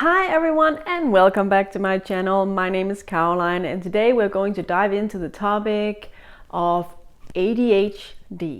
Hi everyone and welcome back to my channel. My name is Caroline and today we're going to dive into the topic of ADHD.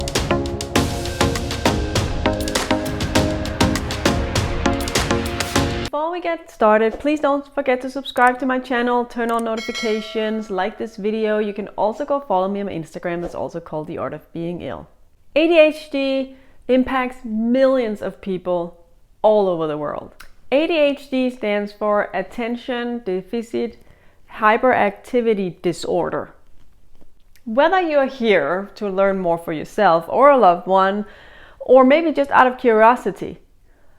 Before we get started, please don't forget to subscribe to my channel, turn on notifications, like this video. You can also go follow me on my Instagram, that's also called The Art of Being Ill. ADHD impacts millions of people all over the world. ADHD stands for Attention Deficit Hyperactivity Disorder. Whether you're here to learn more for yourself or a loved one, or maybe just out of curiosity,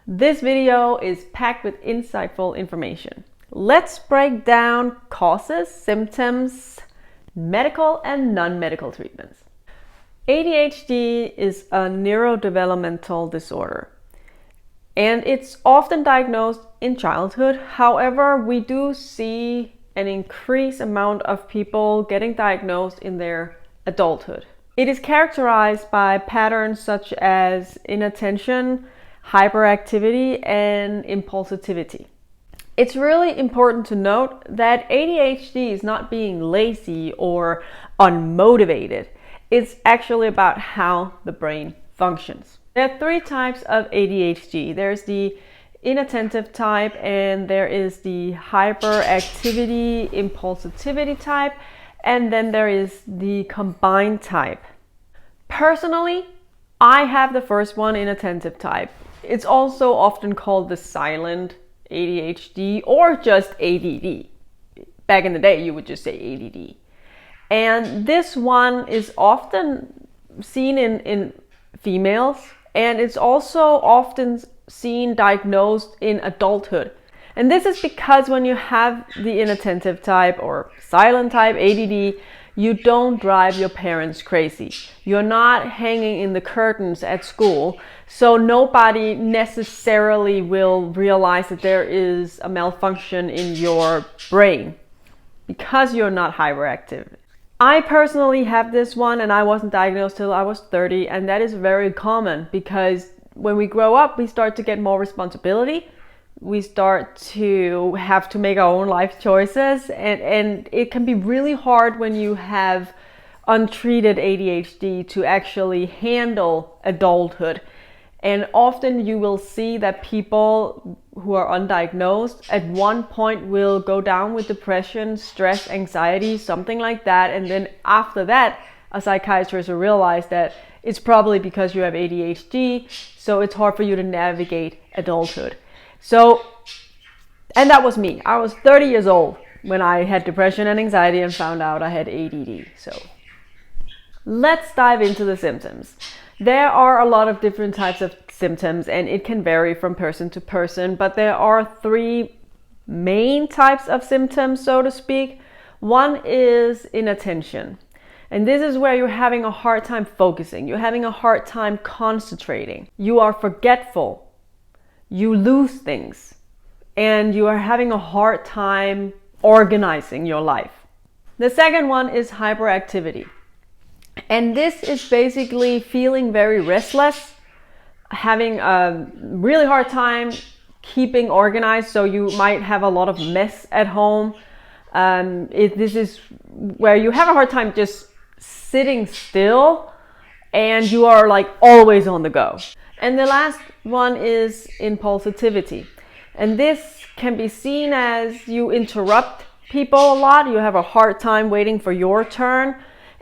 this video is packed with insightful information. Let's break down causes, symptoms, medical and non-medical treatments. ADHD is a neurodevelopmental disorder, and it's often diagnosed in childhood. However, we do see an increased amount of people getting diagnosed in their adulthood. It is characterized by patterns such as inattention, hyperactivity, and impulsivity. It's really important to note that ADHD is not being lazy or unmotivated. It's actually about how the brain functions. There are three types of ADHD. There's the inattentive type, and there is the hyperactivity, impulsivity type, and then there is the combined type. Personally, I have the first one, inattentive type. It's also often called the silent ADHD or just ADD. Back in the day, you would just say ADD. And this one is often seen in females, and it's also often seen diagnosed in adulthood. And this is because when you have the inattentive type or silent type ADD, you don't drive your parents crazy. You're not hanging in the curtains at school, so nobody necessarily will realize that there is a malfunction in your brain because you're not hyperactive. I personally have this one, and I wasn't diagnosed till I was 30, and that is very common because when we grow up, we start to get more responsibility. We start to have to make our own life choices, and it can be really hard when you have untreated ADHD to actually handle adulthood. And often you will see that people who are undiagnosed at one point will go down with depression, stress, anxiety, something like that. And then after that, a psychiatrist will realize that it's probably because you have ADHD, so it's hard for you to navigate adulthood. So, and that was me. I was 30 years old when I had depression and anxiety and found out I had ADD. So let's dive into the symptoms. There are a lot of different types of symptoms, and it can vary from person to person, but there are three main types of symptoms, so to speak. One is inattention, and this is where you're having a hard time focusing, you're having a hard time concentrating, you are forgetful, you lose things, and you are having a hard time organizing your life. The second one is hyperactivity. And this is basically feeling very restless, having a really hard time keeping organized, so you might have a lot of mess at home. This is where you have a hard time just sitting still, and you are like always on the go. And the last one is impulsivity. And this can be seen as you interrupt people a lot, you have a hard time waiting for your turn,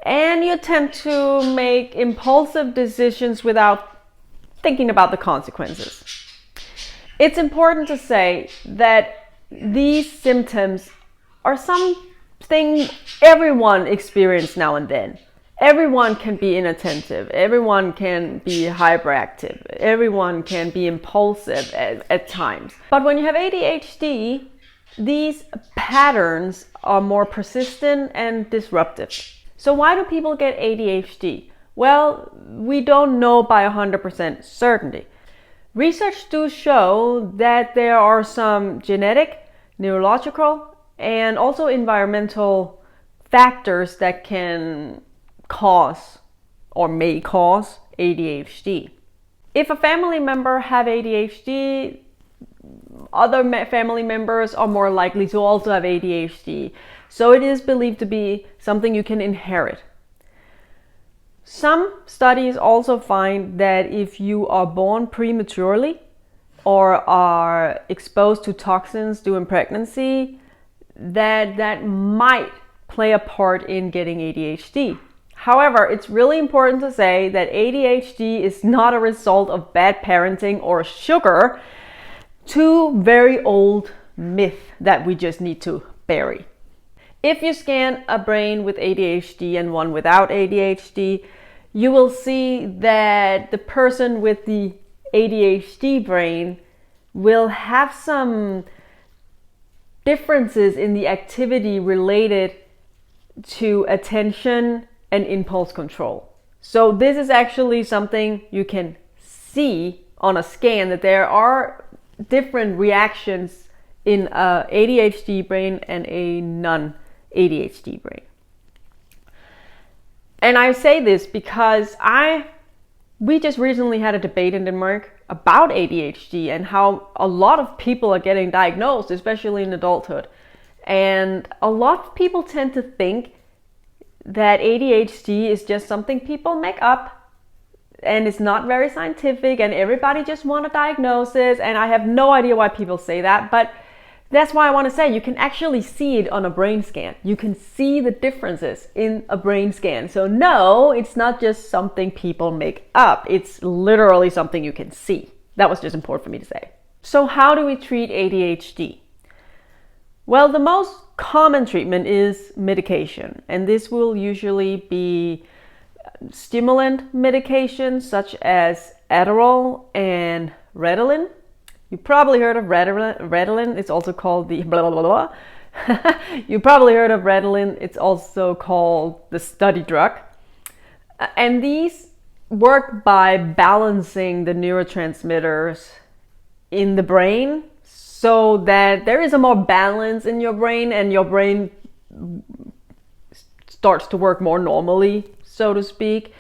and you tend to make impulsive decisions without thinking about the consequences. It's important to say that these symptoms are something everyone experiences now and then. Everyone can be inattentive, everyone can be hyperactive, everyone can be impulsive at times. But when you have ADHD, these patterns are more persistent and disruptive. So why do people get ADHD? Well, we don't know by 100% certainty. Research do show that there are some genetic, neurological, and also environmental factors that can cause or may cause ADHD. If a family member have ADHD, other family members are more likely to also have ADHD. So it is believed to be something you can inherit. Some studies also find that if you are born prematurely or are exposed to toxins during pregnancy, that might play a part in getting ADHD. However, it's really important to say that ADHD is not a result of bad parenting or sugar. Two very old myths that we just need to bury. If you scan a brain with ADHD and one without ADHD, you will see that the person with the ADHD brain will have some differences in the activity related to attention and impulse control. So this is actually something you can see on a scan, that there are different reactions in a ADHD brain and a non-ADHD brain. And I say this because we just recently had a debate in Denmark about ADHD and how a lot of people are getting diagnosed, especially in adulthood. And a lot of people tend to think that ADHD is just something people make up and it's not very scientific and everybody just want a diagnosis. And I have no idea why people say that, but that's why I want to say you can actually see it on a brain scan. You can see the differences in a brain scan. So no, it's not just something people make up. It's literally something you can see. That was just important for me to say. So how do we treat ADHD? Well, the most common treatment is medication, and this will usually be stimulant medications such as Adderall and Ritalin. You probably heard of Ritalin. It's also called the blah, blah, blah, blah. You probably heard of Ritalin. It's also called the study drug. And these work by balancing the neurotransmitters in the brain so that there is a more balance in your brain and your brain starts to work more normally, so to speak.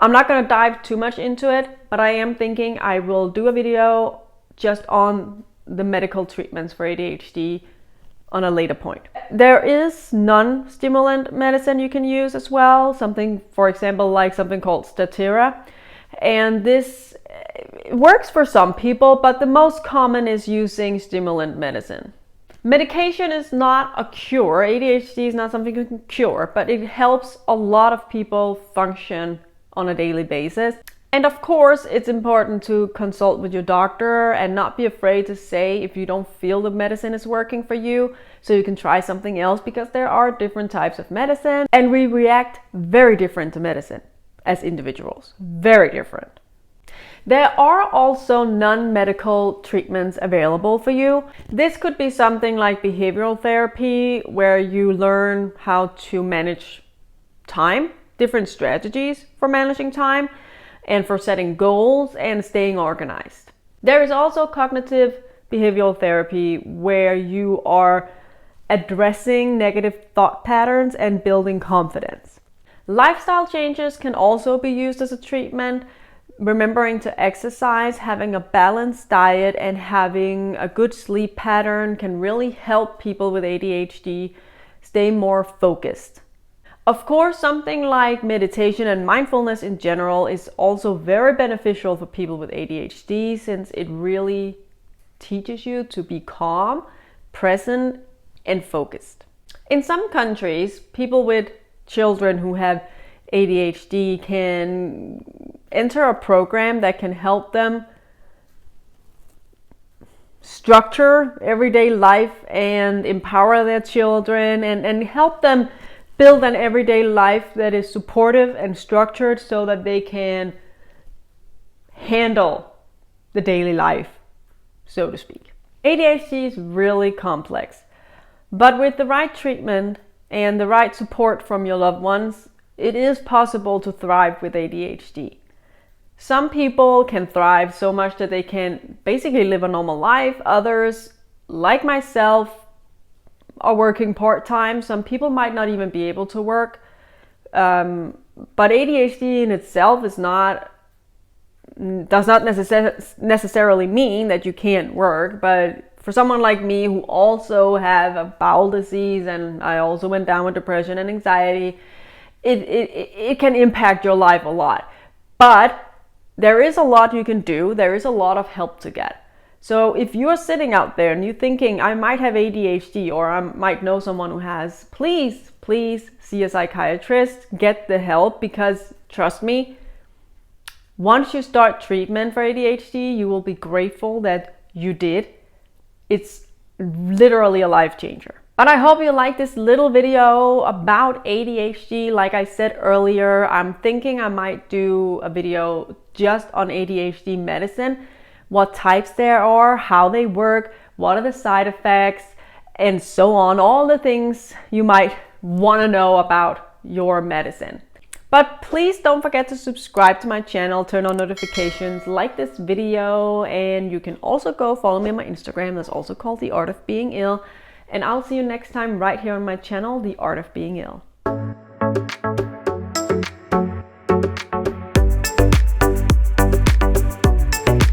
I'm not going to dive too much into it, but I am thinking I will do a video just on the medical treatments for ADHD on a later point. There is non-stimulant medicine you can use as well. Something, for example, like something called Statira. And this works for some people, but the most common is using stimulant medicine. Medication is not a cure. ADHD is not something you can cure, but it helps a lot of people function on a daily basis. And of course, it's important to consult with your doctor and not be afraid to say if you don't feel the medicine is working for you, so you can try something else, because there are different types of medicine and we react very different to medicine as individuals, very different. There are also non-medical treatments available for you. This could be something like behavioral therapy, where you learn how to manage time, different strategies for managing time, and for setting goals and staying organized. There is also cognitive behavioral therapy, where you are addressing negative thought patterns and building confidence. Lifestyle changes can also be used as a treatment. Remembering to exercise, having a balanced diet, and having a good sleep pattern can really help people with ADHD stay more focused. Of course, something like meditation and mindfulness in general is also very beneficial for people with ADHD, since it really teaches you to be calm, present, and focused. In some countries, people with children who have ADHD can enter a program that can help them structure everyday life and empower their children and help them build an everyday life that is supportive and structured, so that they can handle the daily life, so to speak. ADHD is really complex, but with the right treatment and the right support from your loved ones, it is possible to thrive with ADHD. Some people can thrive so much that they can basically live a normal life. Others, like myself, are working part-time. Some people might not even be able to work. But ADHD in itself does not necessarily mean that you can't work, but For someone like me who also have a bowel disease, and I also went down with depression and anxiety, it can impact your life a lot. But there is a lot you can do. There is a lot of help to get. So if you're sitting out there and you're thinking, I might have ADHD or I might know someone who has, please see a psychiatrist, get the help, because trust me, once you start treatment for ADHD, you will be grateful that you did. It's literally a life changer. But I hope you like this little video about ADHD. Like I said earlier, I'm thinking I might do a video just on ADHD medicine, what types there are, how they work, what are the side effects, and so on. All the things you might want to know about your medicine. But please don't forget to subscribe to my channel, turn on notifications, like this video, and you can also go follow me on my Instagram. That's also called The Art of Being Ill. And I'll see you next time right here on my channel, The Art of Being Ill.